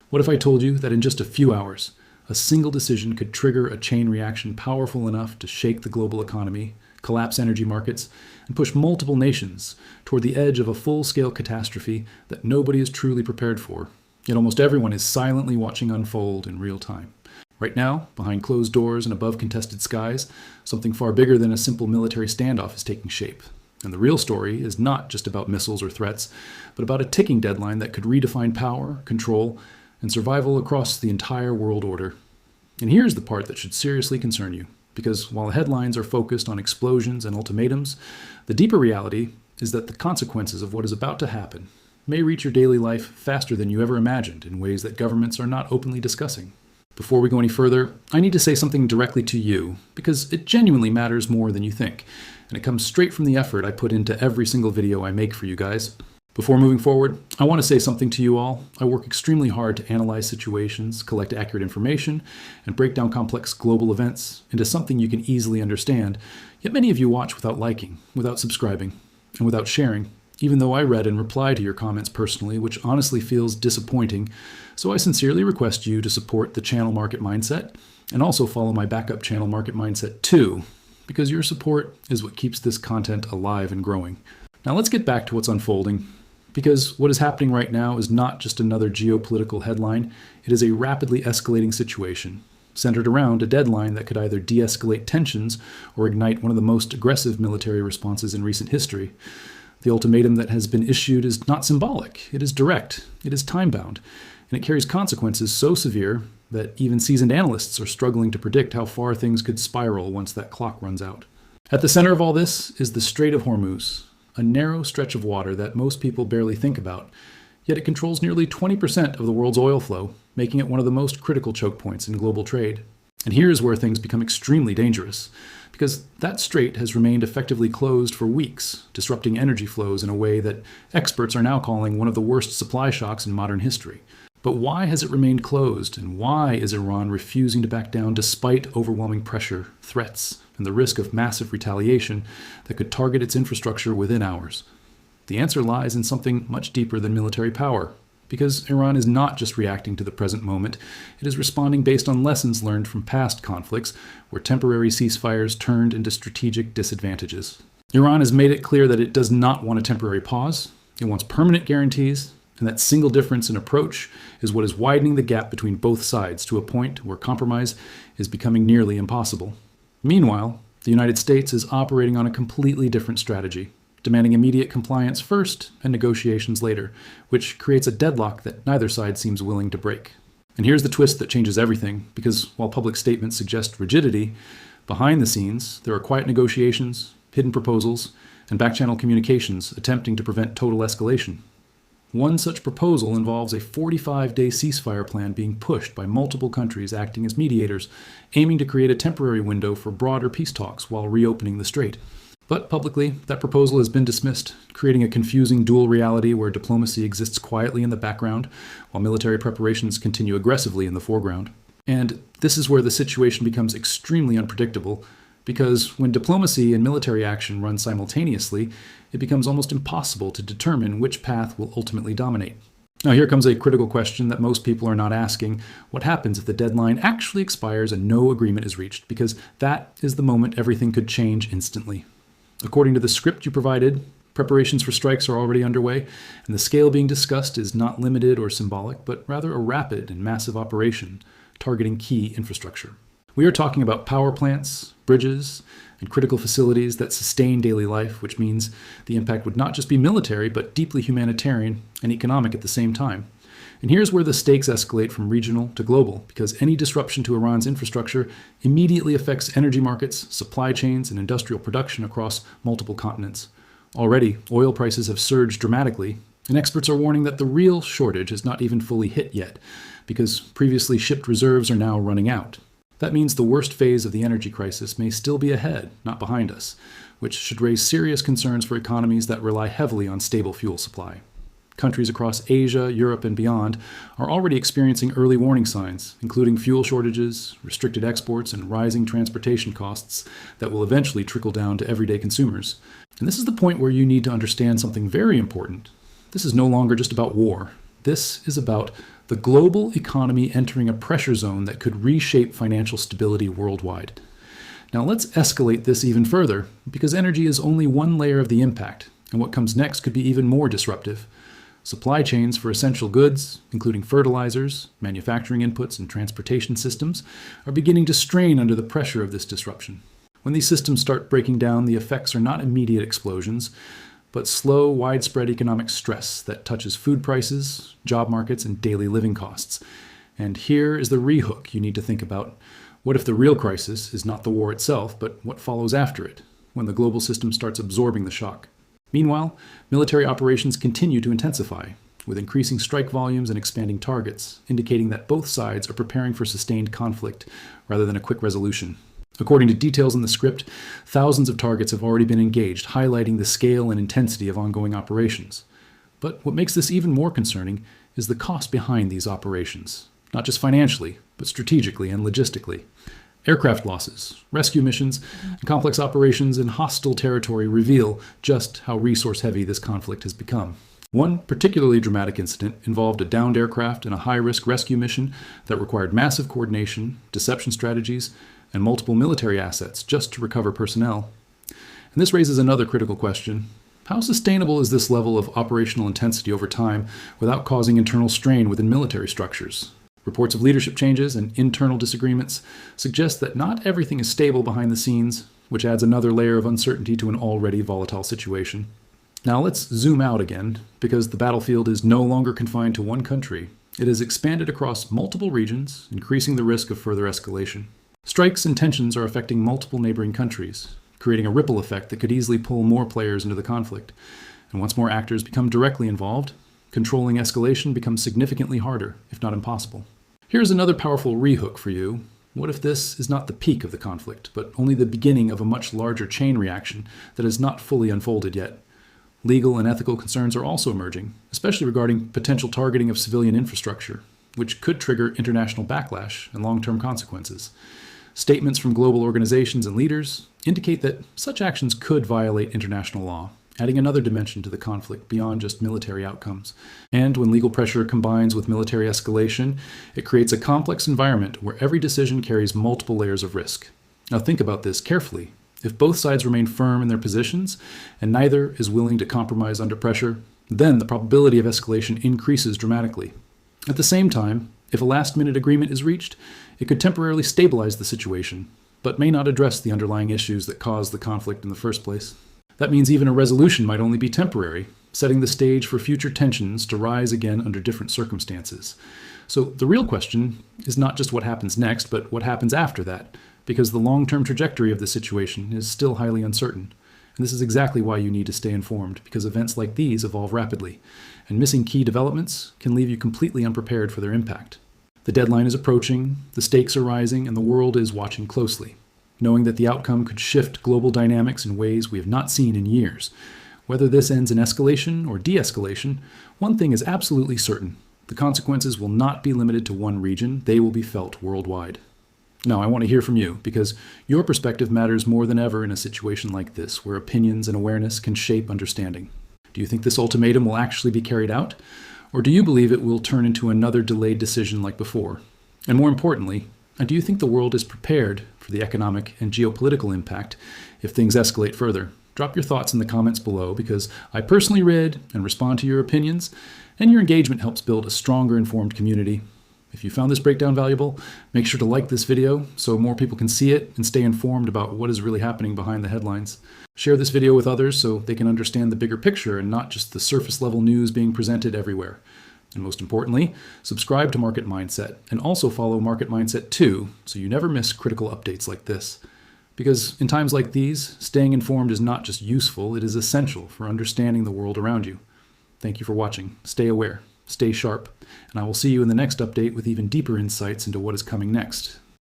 What if I told you that in just a few hours, a single decision could trigger a chain reaction powerful enough to shake the global economy, collapse energy markets, and push multiple nations toward the edge of a full-scale catastrophe that nobody is truly prepared for, yet almost everyone is silently watching unfold in real time? Right now, behind closed doors and above contested skies, something far bigger than a simple military standoff is taking shape. And the real story is not just about missiles or threats, but about a ticking deadline that could redefine power, control, and survival across the entire world order. And here's the part that should seriously concern you, because while headlines are focused on explosions and ultimatums, the deeper reality is that the consequences of what is about to happen may reach your daily life faster than you ever imagined in ways that governments are not openly discussing. Before we go any further, I need to say something directly to you, because it genuinely matters more than you think, and it comes straight from the effort I put into every single video I make for you guys. Before moving forward, I want to say something to you all. I work extremely hard to analyze situations, collect accurate information, and break down complex global events into something you can easily understand, yet many of you watch without liking, without subscribing, and without sharing, even though I read and reply to your comments personally, which honestly feels disappointing. So I sincerely request you to support the channel Market Mindset and also follow my backup channel Market Mindset 2, because your support is what keeps this content alive and growing. Now let's get back to what's unfolding, because what is happening right now is not just another geopolitical headline. It is a rapidly escalating situation centered around a deadline that could either de-escalate tensions or ignite one of the most aggressive military responses in recent history. The ultimatum that has been issued is not symbolic. It is direct. It is time-bound. And it carries consequences so severe that even seasoned analysts are struggling to predict how far things could spiral once that clock runs out. At the center of all this is the Strait of Hormuz, a narrow stretch of water that most people barely think about, yet it controls nearly 20% of the world's oil flow, making it one of the most critical choke points in global trade. And here's where things become extremely dangerous, because that strait has remained effectively closed for weeks, disrupting energy flows in a way that experts are now calling one of the worst supply shocks in modern history. But why has it remained closed, and why is Iran refusing to back down despite overwhelming pressure, threats, and the risk of massive retaliation that could target its infrastructure within hours? The answer lies in something much deeper than military power, because Iran is not just reacting to the present moment, it is responding based on lessons learned from past conflicts where temporary ceasefires turned into strategic disadvantages. Iran has made it clear that it does not want a temporary pause, it wants permanent guarantees, and that single difference in approach is what is widening the gap between both sides to a point where compromise is becoming nearly impossible. Meanwhile, the United States is operating on a completely different strategy, demanding immediate compliance first and negotiations later, which creates a deadlock that neither side seems willing to break. And here's the twist that changes everything, because while public statements suggest rigidity, behind the scenes there are quiet negotiations, hidden proposals, and back-channel communications attempting to prevent total escalation. One such proposal involves a 45-day ceasefire plan being pushed by multiple countries acting as mediators, aiming to create a temporary window for broader peace talks while reopening the strait. But publicly, that proposal has been dismissed, creating a confusing dual reality where diplomacy exists quietly in the background, while military preparations continue aggressively in the foreground. And this is where the situation becomes extremely unpredictable, because when diplomacy and military action run simultaneously, it becomes almost impossible to determine which path will ultimately dominate. Now here comes a critical question that most people are not asking. What happens if the deadline actually expires and no agreement is reached? Because that is the moment everything could change instantly. According to the script you provided, preparations for strikes are already underway, and the scale being discussed is not limited or symbolic, but rather a rapid and massive operation targeting key infrastructure. We are talking about power plants, bridges, and critical facilities that sustain daily life, which means the impact would not just be military, but deeply humanitarian and economic at the same time. And here's where the stakes escalate from regional to global, because any disruption to Iran's infrastructure immediately affects energy markets, supply chains, and industrial production across multiple continents. Already, oil prices have surged dramatically, and experts are warning that the real shortage has not even fully hit yet, because previously shipped reserves are now running out. That means the worst phase of the energy crisis may still be ahead, not behind us, which should raise serious concerns for economies that rely heavily on stable fuel supply. Countries across Asia, Europe, and beyond are already experiencing early warning signs, including fuel shortages, restricted exports, and rising transportation costs that will eventually trickle down to everyday consumers. And this is the point where you need to understand something very important. This is no longer just about war. This is about the global economy entering a pressure zone that could reshape financial stability worldwide. Now let's escalate this even further, because energy is only one layer of the impact, and what comes next could be even more disruptive. Supply chains for essential goods, including fertilizers, manufacturing inputs, and transportation systems, are beginning to strain under the pressure of this disruption. When these systems start breaking down, the effects are not immediate explosions, but slow, widespread economic stress that touches food prices, job markets, and daily living costs. And here is the rehook you need to think about. What if the real crisis is not the war itself, but what follows after it, when the global system starts absorbing the shock? Meanwhile, military operations continue to intensify, with increasing strike volumes and expanding targets, indicating that both sides are preparing for sustained conflict rather than a quick resolution. According to details in the script, thousands of targets have already been engaged, highlighting the scale and intensity of ongoing operations. But what makes this even more concerning is the cost behind these operations, not just financially, but strategically and logistically. Aircraft losses, rescue missions, and complex operations in hostile territory reveal just how resource-heavy this conflict has become. One particularly dramatic incident involved a downed aircraft in a high-risk rescue mission that required massive coordination, deception strategies, and multiple military assets just to recover personnel. And this raises another critical question. How sustainable is this level of operational intensity over time without causing internal strain within military structures? Reports of leadership changes and internal disagreements suggest that not everything is stable behind the scenes, which adds another layer of uncertainty to an already volatile situation. Now let's zoom out again, because the battlefield is no longer confined to one country. It has expanded across multiple regions, increasing the risk of further escalation. Strikes and tensions are affecting multiple neighboring countries, creating a ripple effect that could easily pull more players into the conflict. And once more actors become directly involved, controlling escalation becomes significantly harder, if not impossible. Here's another powerful rehook for you. What if this is not the peak of the conflict, but only the beginning of a much larger chain reaction that has not fully unfolded yet? Legal and ethical concerns are also emerging, especially regarding potential targeting of civilian infrastructure, which could trigger international backlash and long-term consequences. Statements from global organizations and leaders indicate that such actions could violate international law, adding another dimension to the conflict beyond just military outcomes. And when legal pressure combines with military escalation, it creates a complex environment where every decision carries multiple layers of risk. Now think about this carefully. If both sides remain firm in their positions, and neither is willing to compromise under pressure, then the probability of escalation increases dramatically. At the same time, if a last-minute agreement is reached, it could temporarily stabilize the situation, but may not address the underlying issues that caused the conflict in the first place. That means even a resolution might only be temporary, setting the stage for future tensions to rise again under different circumstances. So the real question is not just what happens next, but what happens after that, because the long-term trajectory of the situation is still highly uncertain. And this is exactly why you need to stay informed, because events like these evolve rapidly, and missing key developments can leave you completely unprepared for their impact. The deadline is approaching, the stakes are rising, and the world is watching closely, knowing that the outcome could shift global dynamics in ways we have not seen in years. Whether this ends in escalation or de-escalation, one thing is absolutely certain. The consequences will not be limited to one region, they will be felt worldwide. Now, I want to hear from you, because your perspective matters more than ever in a situation like this, where opinions and awareness can shape understanding. Do you think this ultimatum will actually be carried out? Or do you believe it will turn into another delayed decision like before? And more importantly, do you think the world is prepared for the economic and geopolitical impact if things escalate further? Drop your thoughts in the comments below, because I personally read and respond to your opinions, and your engagement helps build a stronger informed community. If you found this breakdown valuable, make sure to like this video so more people can see it and stay informed about what is really happening behind the headlines. Share this video with others so they can understand the bigger picture and not just the surface level news being presented everywhere. And most importantly, subscribe to Market Mindset, and also follow Market Mindset 2 so you never miss critical updates like this. Because in times like these, staying informed is not just useful, it is essential for understanding the world around you. Thank you for watching. Stay aware, stay sharp, and I will see you in the next update with even deeper insights into what is coming next.